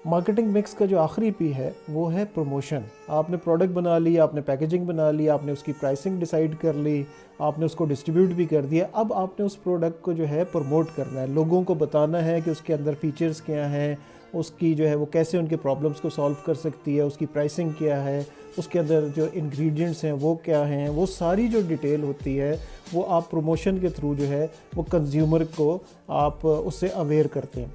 Marketing mix का जो आखिरी पी है वो है प्रमोशन। आपने प्रोडक्ट बना लिया, आपने पैकेजिंग बना ली, आपने उसकी प्राइसिंग डिसाइड कर ली, आपने उसको डिस्ट्रीब्यूट भी कर दिया। अब आपने उस प्रोडक्ट को जो है प्रमोट करना है, लोगों को बताना है कि उसके अंदर फीचर्स क्या हैं, उसकी जो है वो कैसे उनके प्रॉब्लम्स को सॉल्व कर सकती है, उसकी प्राइसिंग क्या है, उसके अंदर जो इंग्रेडिएंट्स हैं वो क्या हैं, वो सारी जो डिटेल होती है वो आप प्रमोशन के थ्रू जो है वो कंज्यूमर को आप उससे अवेयर करते हैं।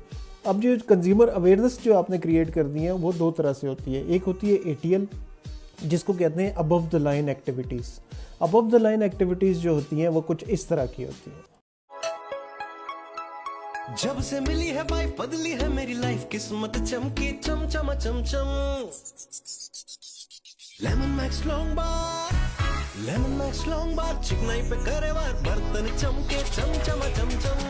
अब जो कंज्यूमर अवेयरनेस जो आपने क्रिएट कर दी है वो दो तरह से होती है। एक होती है ATL, जिसको कहते हैं above the line activities. Above the line activities जो होती हैं वो कुछ इस तरह की होती हैं। जब से मिली है वाइफ बदली है मेरी लाइफ, किस्मत चमकी चम चम चम चम। लेमन मैक्स लॉन्ग बार, लेमन मैक्स लॉन्ग बार, चिकनाई पे करे वार, बर्तन चमके चम चम चम चम।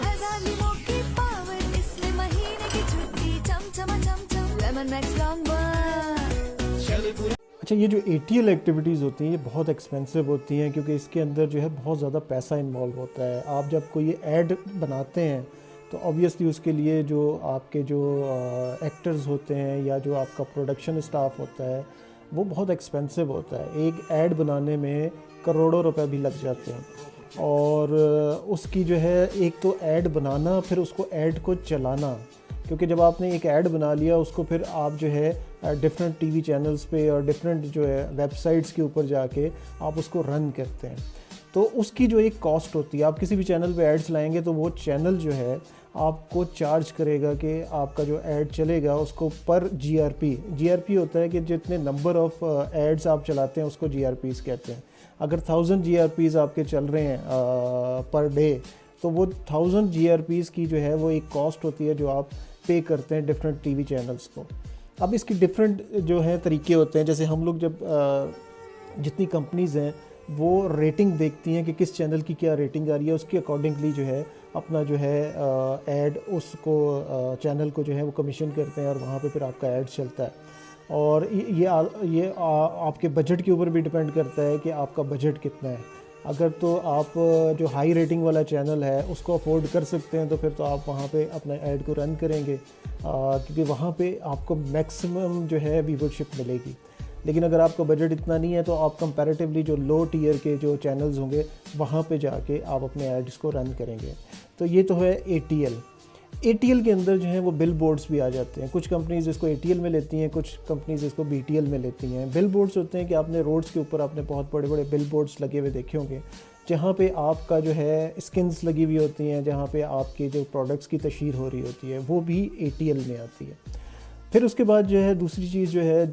अच्छा, ये जो ATL एक्टिविटीज़ होती हैं ये बहुत एक्सपेंसिव होती हैं, क्योंकि इसके अंदर जो है बहुत ज़्यादा पैसा इन्वॉल्व होता है। आप जब कोई ऐड बनाते हैं तो ऑब्वियसली उसके लिए जो आपके जो एक्टर्स होते हैं या जो आपका प्रोडक्शन स्टाफ होता है वो बहुत एक्सपेंसिव होता है। एक ऐड बनाने में करोड़ों रुपए भी लग जाते हैं, और उसकी जो है एक तो ऐड बनाना, फिर उसको ऐड को चलाना, क्योंकि जब आपने एक ऐड बना लिया उसको फिर आप जो है डिफरेंट TV चैनल्स पे और डिफरेंट जो है वेबसाइट्स के ऊपर जाके आप उसको रन करते हैं, तो उसकी जो एक कॉस्ट होती है। आप किसी भी चैनल पे एड्स लाएंगे तो वो चैनल जो है आपको चार्ज करेगा कि आपका जो ऐड चलेगा उसको पर GRP होता है कि जितने नंबर ऑफ़ एड्स आप चलाते हैं उसको GRPs कहते हैं। अगर 1000 GRPs आपके चल रहे हैं पर डे, तो वो 1000 GRPs की जो है वो एक कॉस्ट होती है जो आप पे करते हैं डिफरेंट TV चैनल्स को। अब इसकी डिफरेंट जो है तरीके होते हैं। जैसे हम लोग जब जितनी कंपनीज़ हैं वो रेटिंग देखती हैं कि किस चैनल की क्या रेटिंग आ रही है, उसके अकॉर्डिंगली जो है अपना जो है ऐड उसको चैनल को जो है वो कमीशन करते हैं, और वहाँ पे फिर आपका ऐड चलता है। और ये आपके बजट के ऊपर भी डिपेंड करता है कि आपका बजट कितना है। अगर तो आप जो हाई रेटिंग वाला चैनल है उसको अफोर्ड कर सकते हैं तो फिर तो आप वहाँ पे अपना ऐड को रन करेंगे, क्योंकि वहाँ पे आपको मैक्सिमम जो है व्यूवरशिप मिलेगी। लेकिन अगर आपका बजट इतना नहीं है तो आप कंपैरेटिवली जो लो टीयर के जो चैनल्स होंगे वहाँ पे जाके आप अपने एड्स को रन करेंगे। तो ये तो है ATL के अंदर जो है वो बिल बोर्ड्स भी आ जाते हैं। कुछ कंपनीज़ इसको ATL में लेती हैं, कुछ कंपनीज़ इसको BTL में लेती हैं। बिल बोर्ड्स होते हैं कि आपने रोड्स के ऊपर आपने बहुत बड़े बड़े बिल बोर्ड्स लगे हुए देखे होंगे, जहाँ पे आपका जो है स्किन्स लगी हुई होती हैं, जहाँ पे आपके जो प्रोडक्ट्स की तशहीर हो रही होती है, वो भी ATL में आती है। फिर उसके बाद जो है दूसरी चीज़ जो है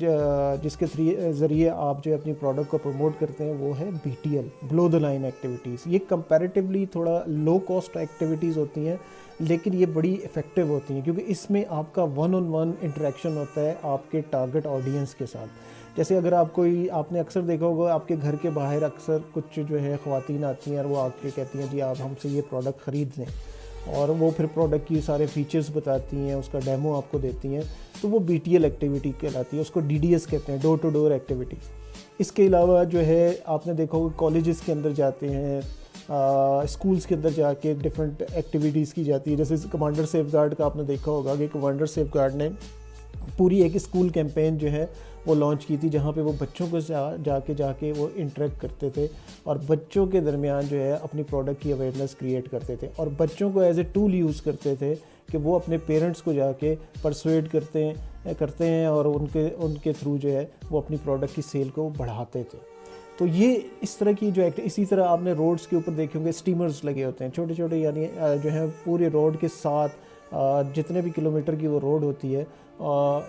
जिसके ज़रिए आप जो अपनी प्रोडक्ट को प्रमोट करते हैं वो है BTL, below the line activities. ये कंपैरेटिवली थोड़ा लो कॉस्ट एक्टिविटीज़ होती हैं, लेकिन ये बड़ी इफ़ेक्टिव होती हैं, क्योंकि इसमें आपका 1-on-1 इंटरेक्शन होता है आपके टारगेट ऑडियंस के साथ। जैसे अगर आपने अक्सर देखा होगा आपके घर के बाहर अक्सर कुछ जो है ख़वातीन आती हैं और वो आके कहती हैं जी आप हमसे ये प्रोडक्ट ख़रीद लें, और वो फिर प्रोडक्ट की सारे फीचर्स बताती हैं, उसका डेमो आपको देती हैं, तो वो BTL एक्टिविटी कहलाती है। उसको DDS कहते हैं, डोर टू डोर एक्टिविटी। इसके अलावा जो है आपने देखा होगा कॉलेजेस के अंदर जाते हैं, स्कूल्स के अंदर जाके डिफरेंट एक्टिविटीज़ की जाती है। जैसे कमांडर सेफ गार्ड का आपने देखा होगा कि कमांडर सेफ गार्ड ने पूरी एक स्कूल कैंपेन जो है वो लॉन्च की थी, जहाँ पे वो बच्चों को जाके वो इंटरेक्ट करते थे और बच्चों के दरमियान जो है अपनी प्रोडक्ट की अवेयरनेस क्रिएट करते थे, और बच्चों को एज ए टूल यूज़ करते थे कि वो अपने पेरेंट्स को जाके परसुएड करते हैं और उनके थ्रू जो है वो अपनी प्रोडक्ट की सेल को बढ़ाते थे। तो ये इस तरह की जो इसी तरह आपने रोड्स के ऊपर देखे होंगे स्टीमर्स लगे होते हैं छोटे छोटे, यानी जो है पूरे रोड के साथ जितने भी किलोमीटर की वो रोड होती है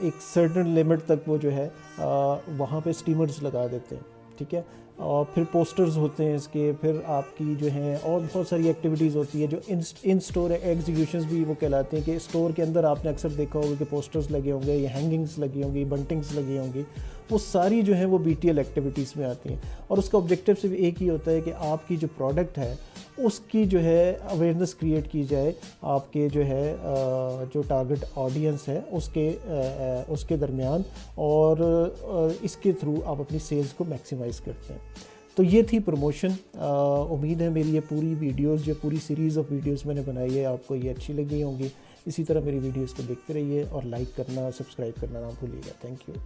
एक सर्टेन लिमिट तक वो जो है वहाँ पे स्टीमर्स लगा देते हैं, ठीक है। और फिर पोस्टर्स होते हैं इसके, फिर आपकी जो है और बहुत सारी एक्टिविटीज़ होती है जो इन स्टोर एग्जीक्यूशंस भी वो कहलाते हैं, कि स्टोर के अंदर आपने अक्सर देखा होगा कि पोस्टर्स लगे होंगे या हैंगिंग्स लगी होंगी, बंटिंग्स लगी होंगी, वो सारी जो है वो BTL एक्टिविटीज़ में आती हैं। और उसका ऑब्जेक्टिव सिर्फ एक ही होता है कि आपकी जो प्रोडक्ट है उसकी जो है अवेयरनेस क्रिएट की जाए आपके जो है जो टारगेट ऑडियंस है उसके दरमियान, और इसके थ्रू आप अपनी सेल्स को मैक्सिमाइज़ करते हैं। तो ये थी प्रमोशन। उम्मीद है मेरी ये पूरी वीडियोस, जो पूरी सीरीज़ ऑफ वीडियोस मैंने बनाई है, आपको ये अच्छी लगी होंगी। इसी तरह मेरी वीडियोज़ को देखते रहिए और लाइक करना, सब्सक्राइब करना ना भूलिएगा। Thank you.